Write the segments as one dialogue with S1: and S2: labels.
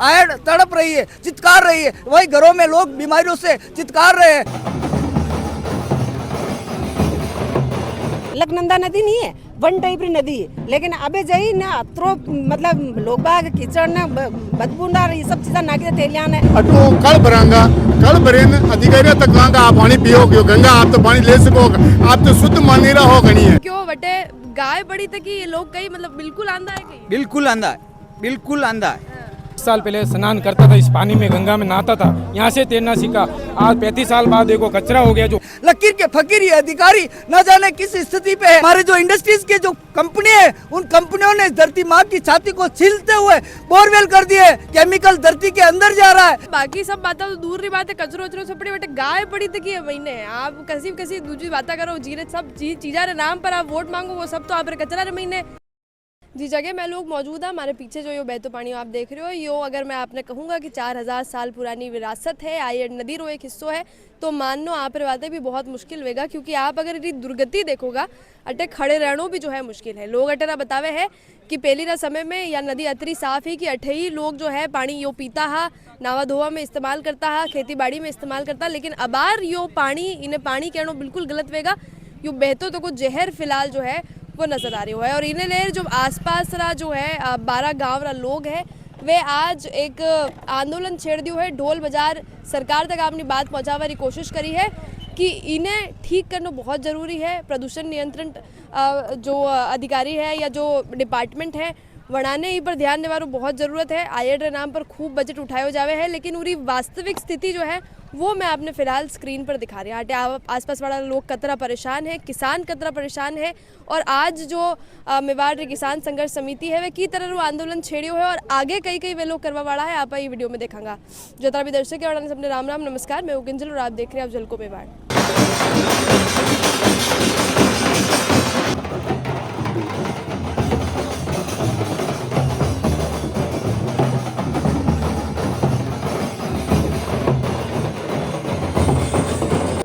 S1: Eyed तड़प रही है, चित्कार रही है, वही घरों में लोग बीमारियों से चित्कार रहे हैं।
S2: लखनंदा नदी नहीं है, वन टाइप की नदी है, लेकिन अबे जाई ना अत्रो मतलब लोग बाग कीचड़ ना बदबूदार ये सब चीज़ा नाके थैलियां ने
S3: अटो कल भरांगा कल भरेन अधिकारियों तक कहांगा आप पानी पियो क्यों गंगा आप तो पानी ले सको आप तो शुद्ध मानी रहा हो गणी है
S4: क्यों बटे गाय बड़ी तक ये लोग कहीं मतलब बिल्कुल आंधा है कहीं
S1: बिल्कुल अंधा है, बिल्कुल अंधा है।
S5: साल पहले स्नान करता था, इस पानी में गंगा में नहाता था, यहाँ से तैरना सीखा। आज 35 साल बाद देखो कचरा हो गया। जो
S1: लकीर के फकीर ये अधिकारी न जाने किस स्थिति पे है। हमारे जो इंडस्ट्रीज के जो कंपनी है उन कंपनियों ने धरती माँ की छाती को छीलते हुए बोरवेल कर दिए, केमिकल धरती के अंदर जा रहा है।
S4: बाकी सब बातें तो दूर की बात है, कचरो वचरो सब पड़ी बटे गाय पड़ी तक ये महीने आप कसी दूसरी बातें करो जीरे सब चीजा रे नाम पर आप वोट मांगो वो सब तो आप कचरा रे महीने जी जगह मैं लोग मौजूद है। हमारे पीछे जो ये बहतो पानी आप देख रहे हो यो अगर मैं आपने कहूँगा कि 4000 साल पुरानी विरासत है, आयड नदी रो एक हिस्सो है, तो मानो आप बातें भी बहुत मुश्किल होगा। क्योंकि आप अगर इतनी दुर्गति देखोगा अटे खड़े रहना भी जो है मुश्किल है। लोग अटे ना बतावे है कि पहली ना समय में या नदी अतरी साफ ही कि अठे ही लोग जो है पानी यो पीता हा, नावा धोवा में इस्तेमाल करता हा, खेती बाड़ी में इस्तेमाल करता। लेकिन अबार यो पानी इन्हें पानी कहना बिल्कुल गलत वेगा, यो बहतो तो कुछ जहर फिलहाल जो है वो नजर आ रही है। और इन्हें लेर जो आसपास रा जो है 12 गांव रा लोग है वे आज एक आंदोलन छेड़ दियो है। ढोल बाजार सरकार तक अपनी बात पहुंचाने की कोशिश करी है कि इन्हें ठीक करना बहुत ज़रूरी है। प्रदूषण नियंत्रण जो अधिकारी है या जो डिपार्टमेंट है वनाने ही पर ध्यान देने बहुत ज़रूरत है। आयड रे नाम पर खूब बजट उठाए जावे है, लेकिन उरी वास्तविक स्थिति जो है वो मैं आपने फिलहाल स्क्रीन पर दिखा रही हूँ। आसपास वाला लोग कतरा परेशान है, किसान कतरा परेशान है। और आज जो मेवाड़ किसान संघर्ष समिति है वे की तरह आंदोलन छेड़ियो है और आगे कई वे लोग करवा वाला है। आप ये वीडियो में देखांगा। जितना भी दर्शक है सबने राम राम नमस्कार, मैं उगिंजल और आप देख रहे हैं आप जलको मेवाड़।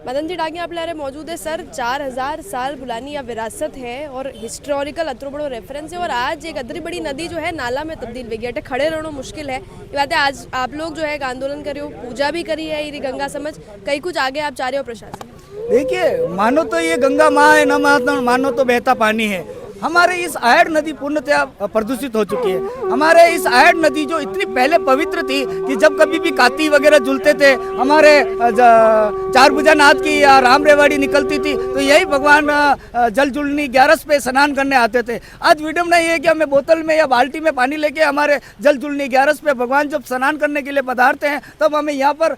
S4: मदन जी डागी आप ला रहे मौजूद है सर। 4000 साल पुरानी या विरासत है और हिस्टोरिकल अतरो बड़ो रेफरेंस है। और आज एक अतरी बड़ी नदी जो है नाला में तब्दील हो गई है, खड़े रहना मुश्किल है। ये बात है आज आप लोग जो है एक आंदोलन करियो, पूजा भी करी है ये गंगा समझ कई कुछ आगे आप चाह रहे हो प्रशासन।
S1: देखिए मानो तो ये गंगा माँ है, न मानो तो बहता पानी है। हमारे इस आयड नदी पूर्णतया प्रदूषित हो चुकी है। हमारे इस आयड नदी जो इतनी पहले पवित्र थी कि जब कभी भी काती वगैरह झूलते थे, हमारे चार भुजानाथ की या राम रेवाड़ी निकलती थी तो यही भगवान जल जुलनी 11 पे स्नान करने आते थे। आज विडम्बना ये है कि हमें बोतल में या बाल्टी में पानी लेके हमारे जल जुलनी 11 पे भगवान जब स्नान करने के लिए पधारते हैं तब हमें यहाँ पर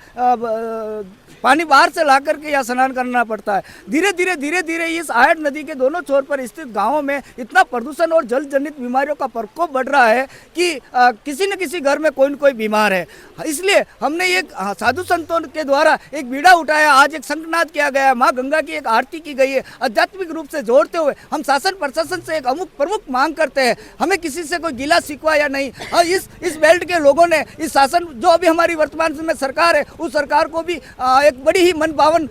S1: पानी बाहर से ला करके यहाँ स्नान करना पड़ता है। धीरे धीरे इस आयड नदी के दोनों छोर पर स्थित गांवों में इतना प्रदूषण और जल जनित बीमारियों का प्रकोप बढ़ रहा है कि किसी न किसी घर में कोई न कोई बीमार है। इसलिए हमने एक साधु संतों के द्वारा एक बीड़ा उठाया, आज एक शंखनाद किया गया है, माँ गंगा की एक आरती की गई है। आध्यात्मिक रूप से जोड़ते हुए हम शासन प्रशासन से एक प्रमुख मांग करते हैं, हमें किसी से कोई गिला शिकवा या नहीं। और इस बेल्ट के लोगों ने इस शासन जो अभी हमारी वर्तमान में सरकार है उस सरकार को भी एक बड़ी ही मन भावन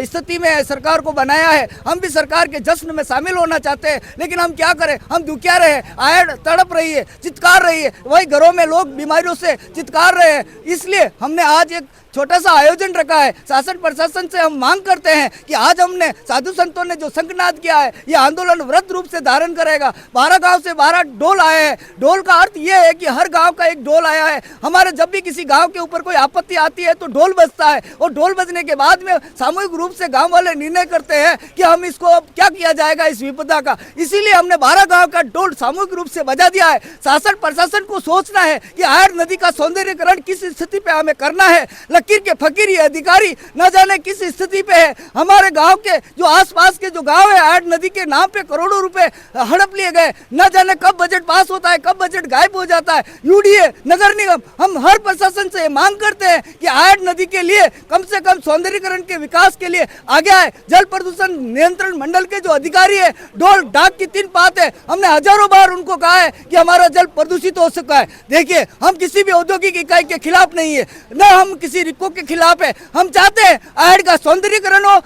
S1: स्थिति में सरकार को बनाया है। हम भी सरकार के जश्न में शामिल होना चाहते हैं, लेकिन हम क्या करें, हम दुखिया रहे। आयड तड़प रही है, चित्कार रही है, वही घरों में लोग बीमारियों से चित्कार रहे हैं। इसलिए हमने आज एक छोटा सा आयोजन रखा है। शासन प्रशासन से हम मांग करते हैं कि आज हमने साधु संतों ने जो शंखनाद किया है ये आंदोलन व्रत रूप से धारण करेगा। 12 गांव से 12 डोल आए हैं। डोल का अर्थ ये है कि हर गांव का एक डोल आया है। हमारे जब भी किसी गांव के ऊपर कोई आपत्ति आती है तो डोल बजता है और डोल बजने के बाद में सामूहिक रूप से गाँव वाले निर्णय करते हैं कि हम इसको क्या किया जाएगा इस विपदा का। इसीलिए हमने 12 गाँव का डोल सामूहिक रूप से बजा दिया है। शासन प्रशासन को सोचना है कि आयड नदी का सौंदर्यीकरण किस स्थिति पे हमें करना है। लकीर के फकीर ये अधिकारी न जाने किस स्थिति पे है। हमारे गांव के जो आसपास के जो गांव है आयड नदी के नाम पे करोड़ों रुपए हड़प लिए गए। न जाने कब बजट पास होता है, कब बजट गायब हो जाता है। यूडीए नगर निगम हम हर प्रशासन से मांग करते हैं कि आयड नदी के लिए कम से कम सौंदर्यीकरण के विकास के लिए आगे आए। जल प्रदूषण नियंत्रण मंडल के जो अधिकारी है डोल डाक की 3 बात है, हमने हजारों बार उनको कहा है कि हमारा जल प्रदूषित हो चुका है। देखिए हम किसी भी औद्योगिक इकाई के खिलाफ नहीं है, न हम किसी रिको के खिलाफ है। हम चाहते हैं आयड का सौंदर्यीकरण हो,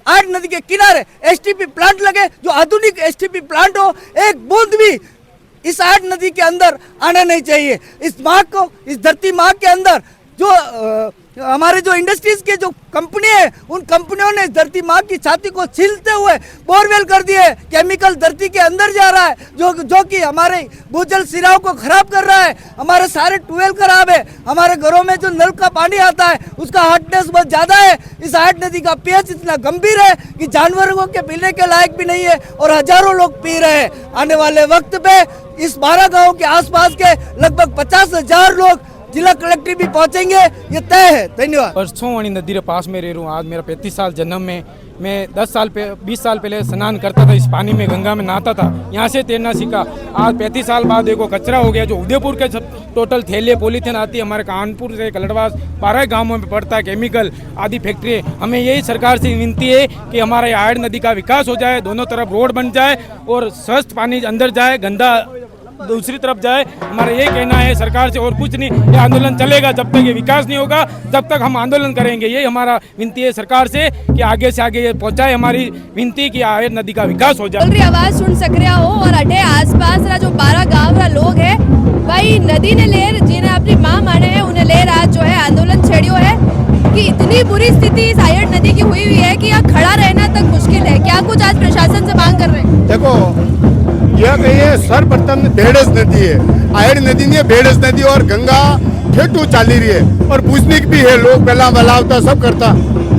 S1: आयड नदी के किनारे एसटीपी प्लांट लगे जो आधुनिक एसटीपी प्लांट हो। एक बूंद भी इस आड़ नदी के अंदर आना नहीं चाहिए। इस माँ को, इस धरती माँ के अंदर जो हमारे जो इंडस्ट्रीज के जो कंपनी है, उन कंपनियों ने इस धरती माँ की छाती को छीलते हुए बोरवेल कर दिए। केमिकल धरती के अंदर जा रहा है जो कि हमारे भूजल सिराओं को खराब कर रहा है। हमारे सारे ट्यूबवेल खराब है। हमारे घरों में जो नल का पानी आता है उसका हार्डनेस बहुत ज्यादा है। इस हार्ड नदी का पीएच इतना गंभीर है कि जानवरों के पीने के लायक भी नहीं है और हजारों लोग पी रहे हैं। आने वाले वक्त पे इस 12 गाँव के आसपास के लगभग 50,000 लोग जिला कलेक्टर भी पहुंचेंगे, ये तय है। धन्यवाद।
S5: परसों वाणी नदी के पास में रह रहा हूँ। आज मेरा 35 साल जन्म में। मैं 20 साल पहले स्नान करता था, इस पानी में गंगा में नहाता था, यहाँ से तैरना सीखा। आज 35 साल बाद देखो कचरा हो गया। जो उदयपुर के सब टोटल थैले पॉलीथीन आती है, हमारे कानपुर से कलड़वास 12 गांवों में पड़ता है, केमिकल आदि फैक्ट्री। हमें यही सरकार से विनती है कि हमारा आड़ नदी का विकास हो जाए, दोनों तरफ रोड बन जाए और स्वस्थ पानी अंदर जाए, गंदा दूसरी तरफ जाए। हमारा ये कहना है सरकार से, और कुछ नहीं। ये आंदोलन चलेगा जब तक ये विकास नहीं होगा, जब तक हम आंदोलन करेंगे। ये हमारा विनती है सरकार से कि आगे से आगे ये पहुंचाए हमारी विनती कि आड़ नदी का विकास हो जाए।
S4: बोल रही आवाज सुन सक रहा हो और अठे आसपास रा जो 12 गांव रा लोग है भाई नदी ने लेर जिन्हें अपनी माँ माने है उन्हें लेर आज जो है आंदोलन छेड़ियो है कि इतनी बुरी स्थिति इस आयड़ नदी की हुई है कि यहाँ खड़ा रहना तक मुश्किल है। क्या कुछ आज प्रशासन से मांग कर रहे हैं?
S3: देखो यह कहिए सर्वप्रथम बेड़स नदी है, आयड़ नदी नहीं है, बेड़स नदी। और गंगा ठेठू चाली रही है और पूछने की भी है, लोग पहला बलावता सब करता,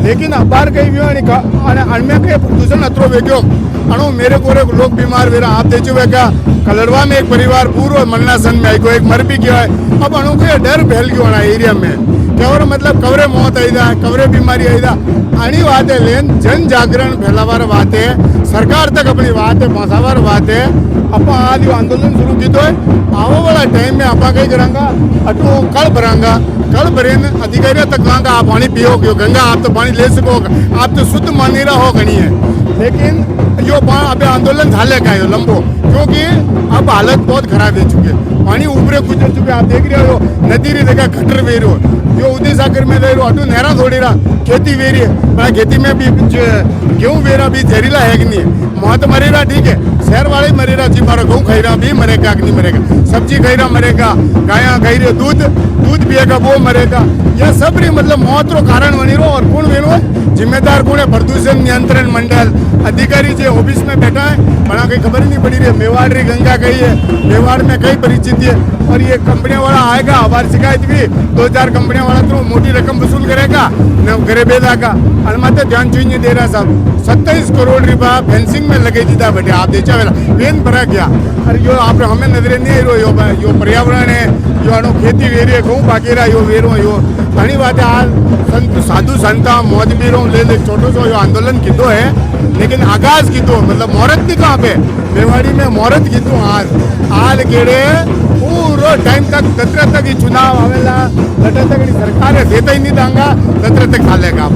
S3: लेकिन अबार कहीं भी अनमें कहीं प्रदूषण अतरो वेग्यो अणु मेरे को लोग बीमार वेरा। आप देखो वे क्या कलड़वा में एक परिवार पूर्व मन्नासन में आई को एक मर भी गया है। अब अणु को डर फैल गयो एरिया में क्या और मतलब कवरे मौत आई था, कवरे बीमारी आई था। आनी बात है लेन जन जागरण फैलावार बात है, सरकार तक अपनी बात है पहुंचावार बात है। अपा आज आंदोलन शुरू की तो है, आओ वाला टाइम में आपा कहीं करांगा अटो कल भरांगा, कल भरेन अधिकारियों तक लांगा आप पानी पियो क्यों गंगा आप तो पानी ले सको, आप तो शुद्ध मानी रहा हो गणी है। लेकिन यो अबे आंदोलन झाले का यो लंबो, क्योंकि अब हालत बहुत खराब हो चुकी है, पानी ऊपरे गुजर चुके। आप देख रहे हो नदी री जगह खटर वे रहो, जो उदय सागर में रह रहा अटू नहरा थोड़ी रहा खेती वे रही है। खेती में भी गेहूं वेरा भी जहरीला है कि नहीं, मौत मरेगा ठीक है, शहर वाले ही मरेगा जी, मारा गेहूं खाई रहा भी मरेगा कि नहीं मरेगा, सब्जी खाई रहा मरेगा, गाया खाई रही दूध पिएगा वो मरेगा। यह सब री मतलब मौत रो कारण बनी रहो। और कौन वेरो जिम्मेदार कौन है? प्रदूषण नियंत्रण मंडल अधिकारी जो ऑफिस में बैठा है, बड़ा कहीं खबर नहीं पड़ी रही है। मेवाड़ री गंगा कही है, मेवाड़ में कई परिचित है और ये कंपनियां वाला आएगा, हमारी शिकायत भी 2-4 कंपनियां वाला तो मोटी रकम वसूल करेगा न गरीबेदा का अलमाते ध्यान चुन नहीं दे रहा साहब। 27 करोड़ रुपया फेंसिंग में लगे जीता बेटे आप देखा वेला वेन भरा गया। अरे यो आप हमें नजरे नहीं आई रो यो पर्यावरण है, यो अणु खेती वेरी है, गहूँ बाकी रहा यो वेरो यो घनी बात है। आज साधु संता मौजबीरों ले छोटो सो यो आंदोलन कीधो है, लेकिन आगाज कीधो मतलब मुहूर्त नहीं कहाँ पे मेवाड़ी में मुहूर्त कीधो आज केड़े पूरा टाइम तक तत्र तक ही चुनाव आवेला, तत्र तक सरकार देता ही नहीं दांगा, तत्र तक चालेगा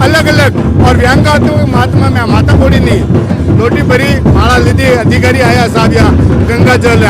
S3: अलग अलग। और व्यांगा तो महात्मा में माता बोड़ी नहीं लोटी भरी माला लीधी, अधिकारी आया साहब या गंगा जल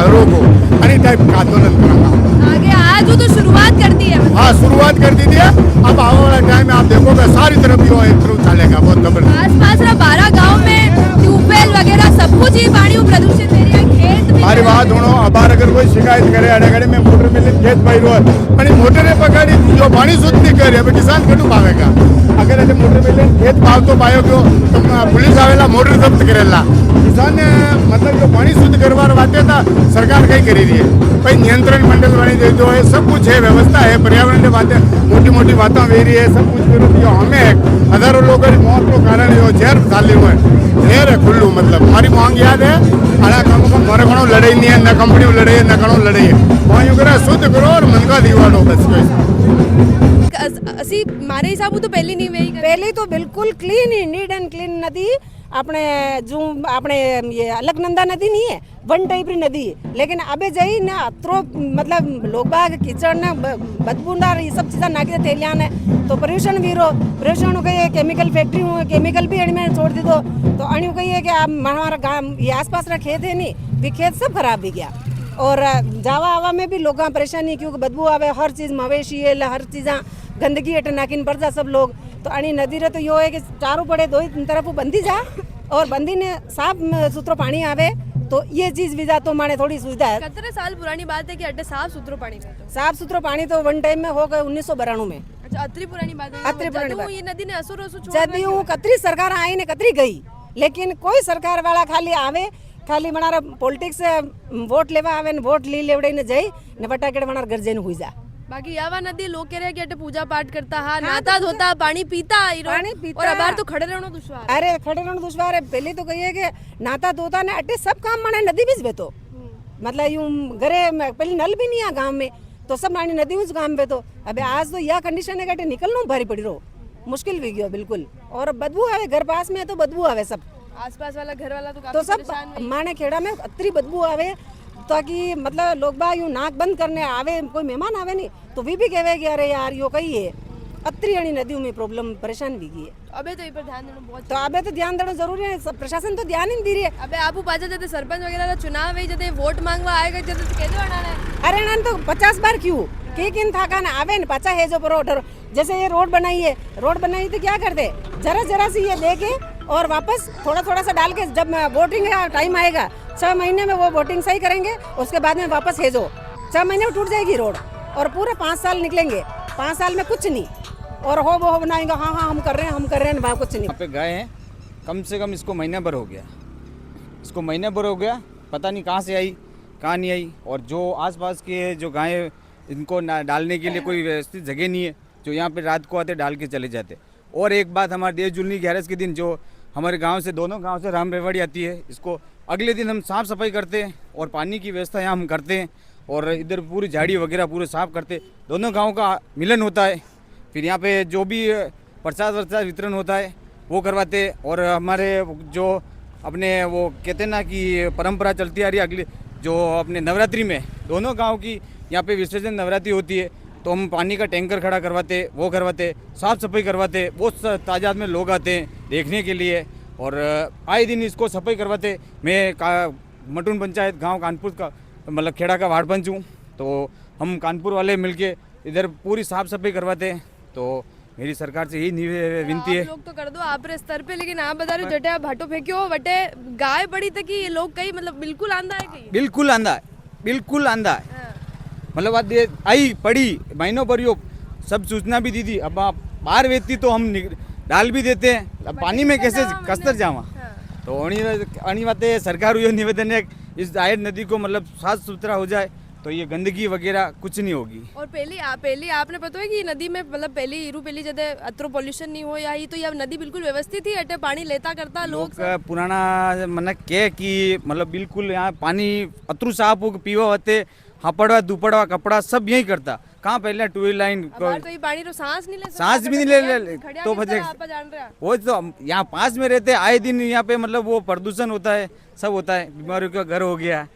S3: रोको आणि टाइप का आंदोलन करांगा
S4: आगे आज वो तो शुरुआत कर दी है।
S3: हाँ शुरुआत कर दी थी। अब आने वाला टाइम में आप देखोगे सारी तरफ यो एक तरफ चलेगा बहुत जबरदस्त।
S4: आसपास 12 गांव में ट्यूबवेल वगैरह सब कुछ ही पानी प्रदूषित एरिया खेत भी
S3: हमारी बात होनो अबार अगर कोई शिकायत करे अड़गड़े में मोटर में खेत भाई रो आणि मोटरे पकड़ी जो पानी शुद्ध नहीं करे अब किसान कटू पावेगा। अगर ऐसे मोटर में खेत पाव तो पायो क्यों तो पुलिस आवेला मोटर जब्त करेला, किसान ने मतलब जो पानी शुद्ध करवार बातें था सरकार कहीं करी रही है। भाई नियंत्रण मंडल वाली जो है सब कुछ है, व्यवस्था है, पर्यावरण की बातें मोटी मोटी बातें वेरी है, सब कुछ करो जो हमें हजारों लोगों की मौत को कारण जो जहर डाले हुए जहर है खुल्लू। मतलब हमारी मांग याद है अड़ा कम कम मोरे घणो लड़ाई नहीं है, न कंपनी लड़ाई है न घणो लड़ाई है, वहाँ यूँ करा शुद्ध करो और मन का दीवारो बस।
S4: असी मारे हिसाब तो पहली नहीं वही
S2: पहले तो बिल्कुल clean he neat and clean नदी अपने जो अपने ये अलकनंदा नदी नहीं है वन टाइप री नदी, लेकिन अबे जाई ना अत्रो मतलब लोग बाग कीचड़ ना बदबूदार ये सब चीज़ा नाके थैलियां ने तो प्रदूषण भी रो प्रदूषण कही केमिकल फैक्ट्री हुए केमिकल भी में छोड़ दी तो अणु कही है कि आप हमारा गाँव ये आसपास रा खेत है नहीं भी खेत सब खराब भी गया। और जावा आवा में भी लोग परेशानी क्योंकि बदबू आवे, हर चीज़ मवेशी है हर चीज़ा गंदगी हटे नाकिन पड़ जा सब लोग। तो अणी नदी रे तो यो है कि चारों पड़े दो ही तरफ बंदी जा और बंदी ने साफ सुथरो पानी आवे तो ये चीज विजा तो माने थोड़ी सुविधा है।
S4: कितने साल पुरानी बात है कि अड्डे साफ सुथरो पानी पीते?
S2: साफ सुथरा पानी तो वन टाइम में हो गए 1992 में।
S4: अच्छा, अतरी पुरानी बात है।
S2: अतरी पुरानी बात।
S4: ये नदी ने असुर असुर छोड़
S2: जब यूं कतरी सरकार आई ने कतरी गई, लेकिन कोई सरकार वाला खाली आवे, खाली मनारा पॉलिटिक्स वोट लेवा आवे ने वोट ली लेवड़े ने जाई ने बटाकेड़ मनार गर्जेन हुई जा।
S4: बाकी यावा नदी लोग कह रहे हैं कि अटे पूजा पाठ करता हा, नाता धोता, पानी पीता
S2: पानी पीता।
S4: और अबार तो खड़े रहना दुश्वार है।
S2: अरे खड़े रहना दुश्वार है। पहले तो कहिए कि नाता धोता ने अटे सब काम माने नदी बीच बेतो, मतलब यूं घरे पहले नल भी नहीं है गांव में, तो सब मानी नदी उस गांव में। तो अबे आज तो यह कंडीशन है कि निकलना भारी पड़ी रो, मुश्किल भी गयो बिल्कुल। और बदबू आवे, घर पास में है तो बदबू आवे सब,
S4: आसपास वाला घर वाला तो
S2: तो
S4: काफी
S2: सब
S4: परेशान हुए।
S2: माने खेड़ा में अतरी बदबू आवे, ताकि मतलब लोग बाग यूं नाक बंद करने आवे, कोई मेहमान आवे नहीं तो भी कहे कि अरे यार यो कही है अतरी अणी नदियों में प्रॉब्लम परेशान भी की है।
S4: अबे तो इन पर ध्यान देना बहुत।
S2: तो अबे तो ध्यान देना जरूरी है, सब प्रशासन तो ध्यान ही नहीं दे रही है।
S4: अबे आपू पाचा जते सरपंच वगैरह का चुनाव है, जते वोट मांगवा आएगा जते तो कहते आना है।
S2: अरे ना तो 50 बार क्यों के किन था का ना आवे न पाचा है जो पर ऑर्डर। जैसे ये रोड बनाई है, रोड बनाई तो क्या करते, जरा जरा सी ये दे के और वापस थोड़ा थोड़ा सा डाल के, जब वोटिंग का टाइम आएगा 6 महीने में वो वोटिंग सही करेंगे, उसके बाद में वापस है जो 6 महीने में टूट जाएगी रोड, और पूरे 5 साल निकलेंगे, 5 साल में कुछ नहीं, और हो वो बनाएंगे हाँ हाँ हम कर रहे हैं वहाँ कुछ नहीं।
S6: यहाँ पे गए हैं, कम से कम इसको महीने भर हो गया, इसको महीने भर हो गया, पता नहीं कहाँ से आई कहाँ नहीं आई। और जो आसपास के जो गायें, इनको डालने के लिए कोई व्यवस्थित जगह नहीं है, जो यहाँ पे रात को आते डाल के चले जाते। और एक बात, हमारे देश जुलनी 11 के दिन जो हमारे गांव से, दोनों गांव से राम रेवाड़ी आती है, इसको अगले दिन हम साफ़ सफाई करते हैं और पानी की व्यवस्था यहाँ हम करते हैं, और इधर पूरी झाड़ी वगैरह पूरे साफ़ करते, दोनों गाँव का मिलन होता है। फिर यहाँ पे जो भी प्रसाद वर्साद वितरण होता है वो करवाते। और हमारे जो अपने वो कहते हैं ना कि परंपरा चलती आ रही है, अगली जो अपने नवरात्रि में दोनों गांव की यहाँ पे विसर्जन नवरात्रि होती है, तो हम पानी का टैंकर खड़ा करवाते, वो करवाते, साफ़ सफाई करवाते। बहुत तादाद में लोग आते हैं देखने के लिए, और आए दिन इसको सफाई करवाते। मैं मटून पंचायत गाँव कानपुर का मतलब खेड़ा का वार्ड पंच हूँ, तो हम कानपुर वाले मिलके इधर पूरी साफ़ सफाई करवाते हैं। तो मेरी सरकार से यही विनती है।
S4: आप लोग तो कर दो आप रे स्तर पे, लेकिन आप बता रहे हो जटे आप भाटो फेंक्यो वटे गाय बड़ी तक ये लोग कहीं मतलब बिल्कुल आंधा है कहीं।
S6: बिल्कुल आंधा है, बिल्कुल आंधा है। मतलब बात ये आई पड़ी महीनों पर यो सब सूचना भी दी थी। अब आप बाहर वेचती तो हम डाल भी देते हैं, अब पानी में कैसे कसतर जावा। तो अणी बातें सरकार यो निवेदन है, इस आयर नदी को मतलब साफ सुथरा हो जाए तो ये गंदगी वगैरह कुछ नहीं होगी। और
S4: पहली आपने पता है कि नदी में मतलब पहली जदे अत्रो पॉल्यूशन नहीं हो, या ही तो यह नदी बिल्कुल व्यवस्थित थी, अटे पानी लेता करता लोग
S6: पुराना मन के कि मतलब बिल्कुल यहाँ पानी अतरू साफ हो पीवा होते, हापड़वा दुपड़वा कपड़ा सब यही करता। कहाँ पहले ट्यूबवेल लाइन
S4: तो ये पानी तो सांस नहीं ले सकता,
S6: सांस भी नहीं ले तो वो तो यहाँ पास में रहते आए दिन यहाँ पे मतलब वो प्रदूषण होता है, सब होता है, बीमारियों का घर हो गया।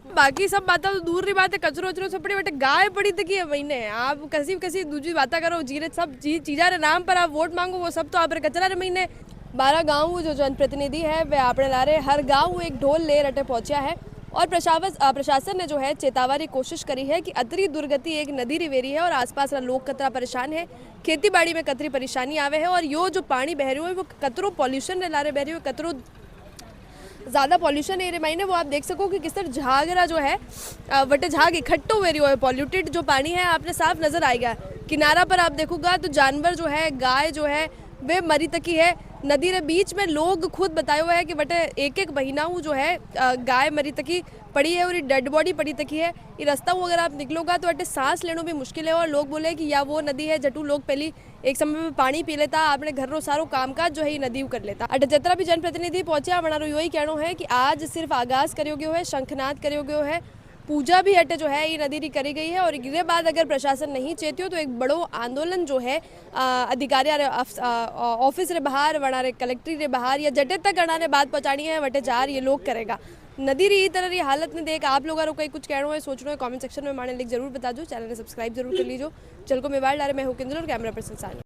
S4: बाकी सब बातें तो दूर रही बात है, कचरो वचरो सब पड़ी बटे गाय पड़ी तक है महीने। आप कसी दूसरी बातें करो, जीरे सब चीजा रे नाम पर आप वोट मांगो, वो सब तो आप कचरा रे महीने। 12 गाँव जो जनप्रतिनिधि है वे आपने ला रहे, हर गाँव एक ढोल ले रटे पहुंचा है। और प्रशासन ने जो है चेतावनी कोशिश करी है कि अतरी दुर्गति एक नदी रिवेरी है और आसपास लोग कतरा परेशान है, खेती बाड़ी में कतरी परेशानी आवे है, और यो जो पानी बह रही है वो कतरो पॉल्यूशन ने ला रहे बह रही है, कतरो ज़्यादा पॉल्यूशन एरिया माइने वो आप देख सको कि किस तरह झागरा जो है वटे झाग इकट्ठो वेरी हो है, पॉल्यूटेड जो पानी है आपने साफ नजर आएगा। किनारा पर आप देखोगा तो जानवर जो है, गाय जो है वे मरी तकी है। नदी के बीच में लोग खुद बताए हुए हैं कि बटे एक महीना जो है गाय मरी तकी पड़ी है और ये डेड बॉडी पड़ी तकी है। ये रास्ता वो अगर आप निकलोगा तो अटे सांस लेना भी मुश्किल है, और लोग बोले कि या वो नदी है जटू लोग पहली एक समय में पानी पी लेता, आपने घर रो सारो कामकाज जो है ये नदी कर लेता। अटे जितना भी जनप्रतिनिधि पहुंचे हमारा यही कहना है कि आज सिर्फ आगाज करो गयो है, शंखनाद करो गयो है, पूजा भी अटे जो है ये नदी की करी गई है, और इसके बाद अगर प्रशासन नहीं चेतियो तो एक बड़ो आंदोलन जो है अधिकारी ऑफिस रे बाहर वनारे कलेक्ट्री रे बाहर या जटे तक अनारे बात पहुंचानी है वटे जार ये लोग करेगा। नदी री तरह ये हालत में देख आप लोगों को कहीं कुछ कहना है, सोचना है, कमेंट सेक्शन में माने लिख जरूर बता दो। चैनल ने सब्सक्राइब जरूर कर लीजिए। चल को मेवाड़ डारे मैं हूँ किंजल और कैमरा पर्सन सानी।